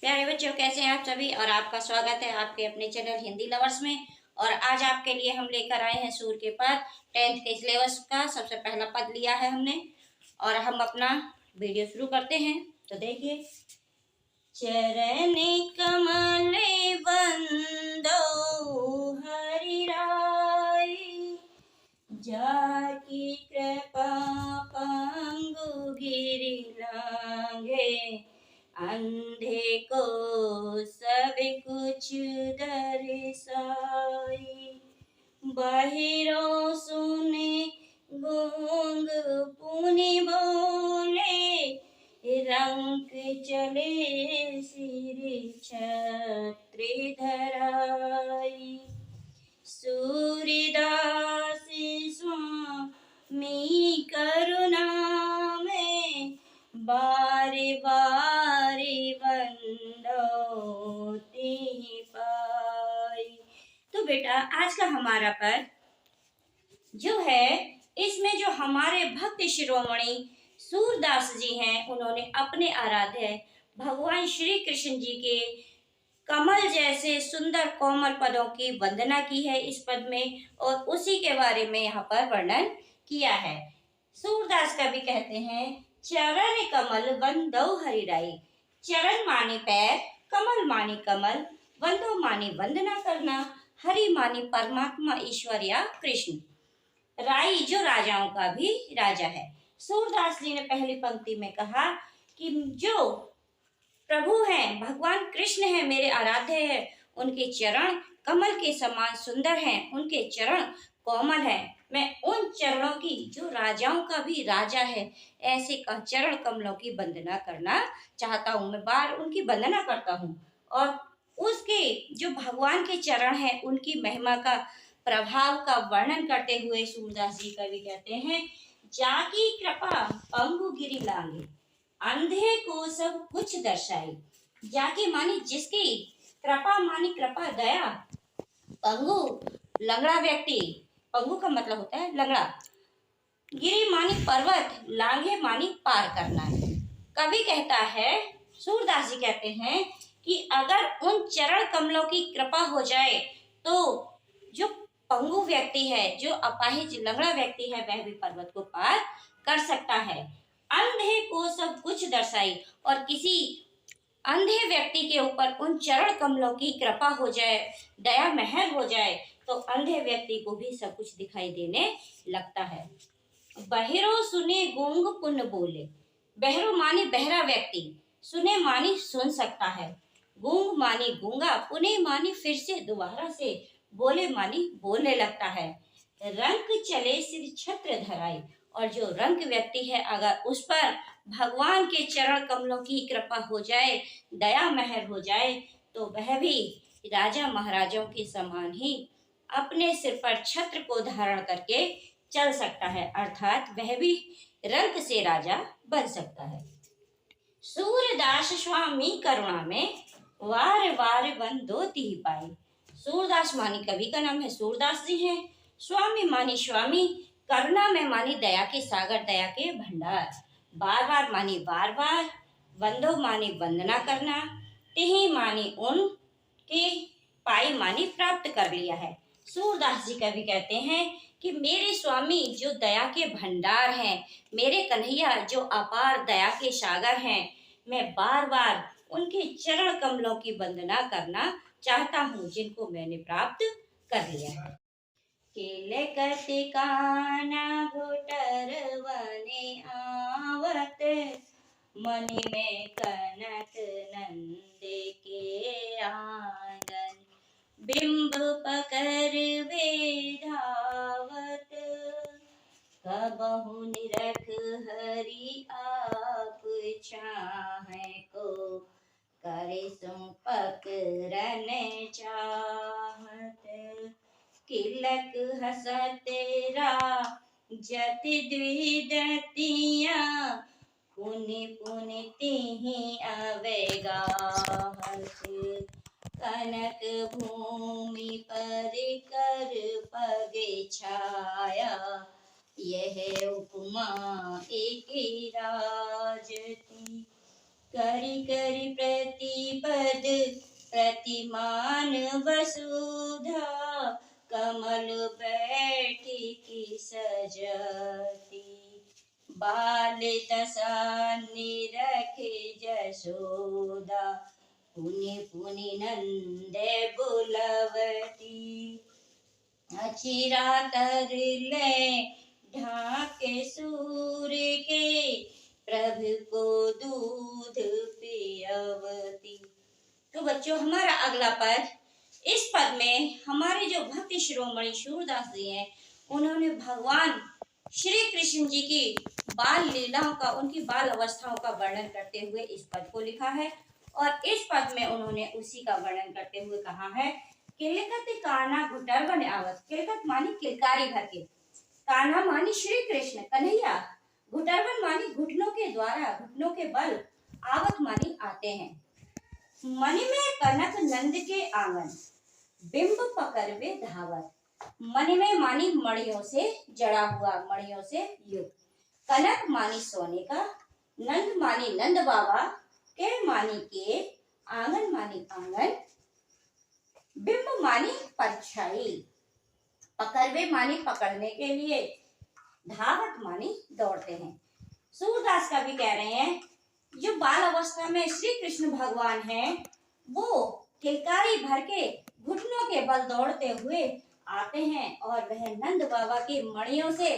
प्यारे बच्चों, कैसे हैं आप सभी। और आपका स्वागत है आपके अपने चैनल हिंदी लवर्स में। और आज आपके लिए हम लेकर आए हैं सूर के पद। 10th के सिलेबस का सबसे पहला पद लिया है हमने और हम अपना वीडियो शुरू करते हैं। तो देखिए, चरण कमल बंदो हरि राय, जाकी कृपा पंगु गिरि लांघे, अंधे को सब कुछ दर्शाई, बाहिरों सुने गूंग पुनि बोले, रंक चले सिर छत्री धराई, सूर्यदास स्वामी करुणा में, बारी बारी बंदौती पाई। तो बेटा, आज का हमारा पद जो है, इसमें जो हमारे भक्त शिरोमणि सूरदास जी हैं, उन्होंने अपने आराध्य भगवान श्री कृष्ण जी के कमल जैसे सुंदर कोमल पदों की वंदना की है इस पद में, और उसी के बारे में यहाँ पर वर्णन किया है। सूरदास कवि कहते हैं, चरण कमल वंदौ हरिराई। चरण माने पैर, कमल माने कमल, वंदो माने वंदना करना, हरि माने परमात्मा ईश्वर या कृष्ण, राई जो राजाओं का भी राजा है। सूरदास जी ने पहली पंक्ति में कहा कि जो प्रभु हैं, भगवान कृष्ण हैं, मेरे आराध्य है, उनके चरण कमल के समान सुंदर हैं, उनके चरण कोमल हैं। मैं उन चरणों की जो राजाओं का भी राजा है, ऐसे का चरण कमलों की वंदना करना चाहता हूँ। मैं बार उनकी वंदना करता हूँ और उसके जो भगवान के चरण हैं, उनकी महिमा का प्रभाव का वर्णन करते हुए सूरदास जी कवि कहते हैं, जाकी कृपा पंगु गिरि लांघे, अंधे को सब कुछ दर्शाई। जाकी मानी जिसकी, कृपा मानी कृपा दया, पंगु लंगड़ा व्यक्ति, पंगु का मतलब होता है लंगड़ा, गिरी मानी पर्वत, लांघे मानी पार करना। कवि कहता है, सूरदास जी कहते हैं कि अगर उन चरण कमलों की कृपा हो जाए तो जो पंगु व्यक्ति है, जो अपाहिज लंगड़ा व्यक्ति है, वह भी पर्वत को पार कर सकता है। अंधे को सब कुछ दर्शाई, और किसी अंधे व्यक्ति के ऊपर उन चरण कमलों की कृपा हो जाए, दया महर हो जाए, तो अंधे व्यक्ति को भी सब कुछ दिखाई देने लगता है। बहिरो सुने गूंग पुन बोले। बहरो माने बहरा व्यक्ति, सुने मानी सुन सकता है, गूंग मानी गूंगा, पुने मानी फिर से दोबारा से, बोले मानी बोलने लगता है। रंक चले सिर छत्र धराई, और जो रंक व्यक्ति है, अगर उस पर भगवान के चरण कमलों की कृपा हो जाए, दया महर हो जाए, तो वह भी राजा महाराजाओं के समान ही अपने सिर पर छत्र को धारण करके चल सकता है, अर्थात वह भी रंक से राजा बन सकता है। सूरदास स्वामी करुणा में, वार वार बंदोती ही पाई। सूरदास मानी कवि का नाम है, सूरदास जी हैं। स्वामी मानी स्वामी, करुणा में मानी दया के सागर, दया के भंडार, बार बार मानी बार बार, बंदो मानी वंदना करना, तिही मानी उन के, पाई मानी प्राप्त कर लिया है। सूरदास जी कवि कहते हैं कि मेरे स्वामी जो दया के भंडार हैं, मेरे कन्हैया जो अपार दया के सागर हैं, मैं बार बार उनके चरण कमलों की वंदना करना चाहता हूँ, जिनको मैंने प्राप्त कर लिया है। केले कति काना घोटर वने आवत, मणि में कनक नंदे के आंगन, बिंब पकर वे धावत, कबहु निरख हरि आप छाहे को, करे सो पकरन चाहत, किलक हसतेरा जति द्विदतिया, पुनि पुनि तिहि अवेगा हस, कनक भूमि पर कर पगे छाया, यह उपमा एक राजती, करी करी प्रतिपद प्रतिमान वसुधा कमल बैठी की सजती बाल दशा निरखे जशोदा पुनि पुनि नंदे बुलवती अचिरा तर ले ढाके सूर्य के प्रभु को दूध पियवती। तो बच्चों हमारा अगला पद, इस पद में हमारे जो भक्त शिरोमणि सूरदास जी हैं उन्होंने भगवान श्री कृष्ण जी की बाल लीलाओं का, उनकी बाल अवस्थाओं का वर्णन करते हुए इस पद को लिखा है। और इस पद में उन्होंने उसी का वर्णन करते हुए कहा है, किलकत कान्हा घुटर बन आवत। किलकत मानी किलकारी भर के, कान्हा मानी श्री कृष्ण कन्हैया, घुटरवन मानी घुटनों के द्वारा, घुटनों के बल, आवत मानी आते हैं। मणि में कनक नंद के आंगन, बिंब पकड़वे धावत। मणि में मानी मणियों से जड़ा हुआ, मणियों से युक्त। कनक मानी सोने का, नंद मानी नंद बाबा के, मानी के, आंगन मानी आंगन, बिंब मानी परछाई, पकड़वे मानी पकड़ने के लिए, धावत मानी दौड़ते हैं। सूरदास का भी कह रहे हैं जो बाल अवस्था में श्री कृष्ण भगवान हैं वो किलकारी भर के घुटनों के बल दौड़ते हुए आते हैं और वह नंद बाबा की मणियों से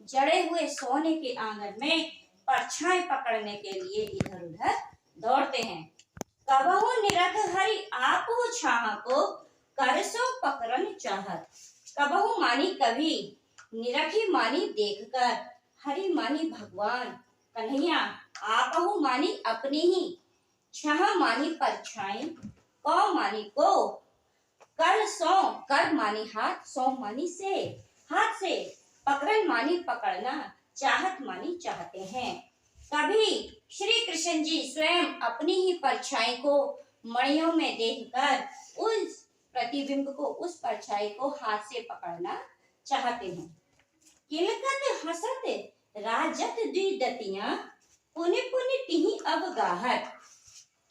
जड़े हुए सोने के आंगन में परछाई पकड़ने के लिए इधर उधर दौड़ते हैं। कबहु निरख हरि आपो छाह को करसो पकड़न चाहत। कबहु मानी कभी, निरखी मानी देखकर, हरि मानी भगवान कन्हैया, आपहु मानी अपनी ही, छह मानी परछाई, कौ मानी को, कर सौ, कर मानी हाथ, सौ मानी से, हाथ से, पकड़न मानी पकड़ना, चाहत मानी चाहते हैं। कभी श्री कृष्ण जी स्वयं अपनी ही परछाई को मणियों में देखकर उस प्रतिबिंब को, उस परछाई को हाथ से पकड़ना चाहते हैं। किलकत हसत राजत द्विदतियां, पुनि पुनि तिहि अवगाहत।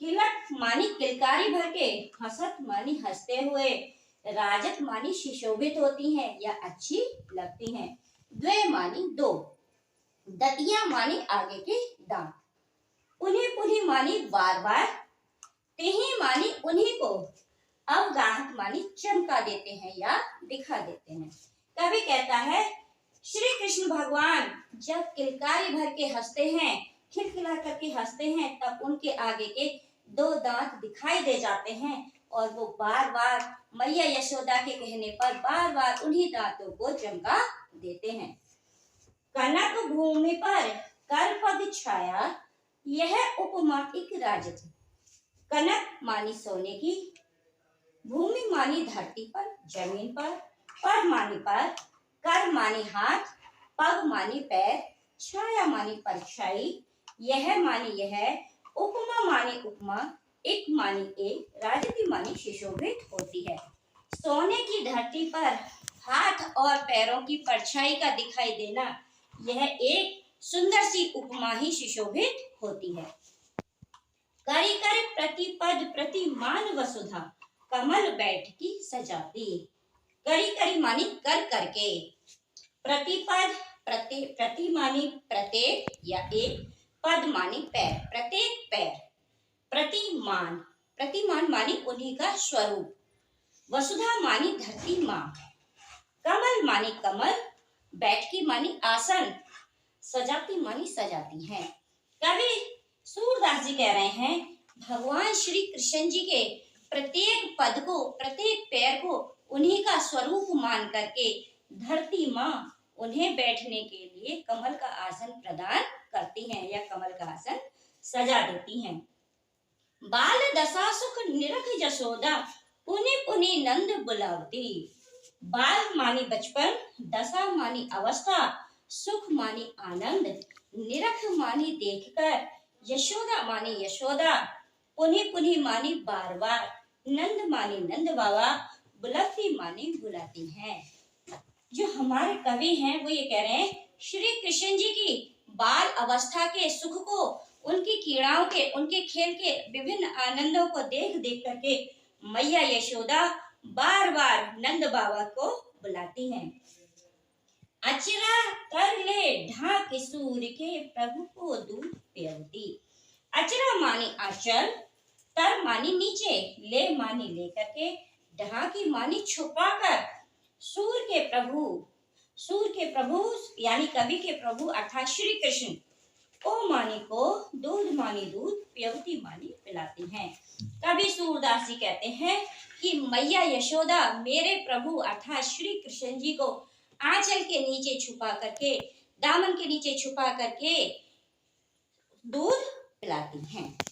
किलक मानी किलकारी भर के, हसत मानी हंसते हुए, राजत मानी सुशोभित होती हैं या अच्छी लगती हैं, द्वे मानी दो, दतियां मानी आगे के दांत, पुनि पुनि मानी बार बार, तिहि मानी उन्हीं को, अवगाहत मानी चमका देते हैं या दिखा देते हैं। कभी कहता है श्री कृष्ण भगवान जब किलकारी भर के हंसते हैं, खिलखिला करके हंसते हैं, तब उनके आगे के दो दांत दिखाई दे जाते हैं और वो बार बार मैया यशोदा के कहने पर बार बार उन्हीं दांतों को चमका देते हैं। कनक भूमि पर कर पग छाया, यह उपमा एक राजत। कनक मानी सोने की, भूमि मानी धरती पर, जमीन पर, पग मानी पर, कर मानी हाथ, पग मानी पैर, छाया मानी परछाई, यह मानी यह, उपमा मानी उपमा, एक मानी एक, राजती मानी सुशोभित होती है। सोने की धरती पर हाथ और पैरों की परछाई का दिखाई देना, यह एक सुंदर सी उपमा ही सुशोभित होती है। करी कर प्रतिपद प्रतिमान वसुधा, कमल बैठ की सजाती। करी करी मानी कर करके, प्रतिपद प्रति मानी प्रत्येक या एक, पद मानी पैर, प्रत्येक पैर, प्रतिमान, प्रतिमान मानी उन्हीं का स्वरूप, वसुधा मानी धरती माँ, कमल मानी कमल, बैठकी मानी आसन, सजाती मानी सजाती हैं। कवि सूरदास जी कह रहे हैं भगवान श्री कृष्ण जी के प्रत्येक पद को, प्रत्येक पैर को उन्हीं का स्वरूप मान करके धरती माँ उन्हें बैठने के लिए कमल का आसन प्रदान करती हैं या कमल का आसन सजा देती हैं। बाल दशा सुख निरख जसोदा, पुनि पुनि नंद बुलावती। बाल मानी बचपन, दशा मानी अवस्था, सुख मानी आनंद, निरख मानी देखकर, यशोदा मानी यशोदा, पुनि पुनि मानी बार बार, नंद मानी नंद बाबा, बुलाती मानी बुलाती हैं। जो हमारे कवि हैं वो ये कह रहे हैं श्री कृष्ण जी की बाल अवस्था के सुख को उनकी क्रीड़ाओं के, उनके खेल के विभिन्न आनंदों को देख देख करके मैया यशोदा बार बार नंद बाबा को बुलाती हैं। अचरा कर ले ढाक सूर के प्रभु को दूध पियौती। अचरा मानी आंचल, तर मानी नीचे, ले मानी लेकर के, ढाकी मानी छुपाकर, सूर के प्रभु यानी कवि के प्रभु अर्थात श्री कृष्ण को मानी को दूध मानी दूध, पियौती मानी पिलाती हैं। कवि सूरदास जी कहते हैं कि मैया यशोदा मेरे प्रभु अर्थात श्री कृष्ण जी को आंचल के नीचे छुपा करके, दामन के नीचे छुपा करके दूध पिलाती हैं।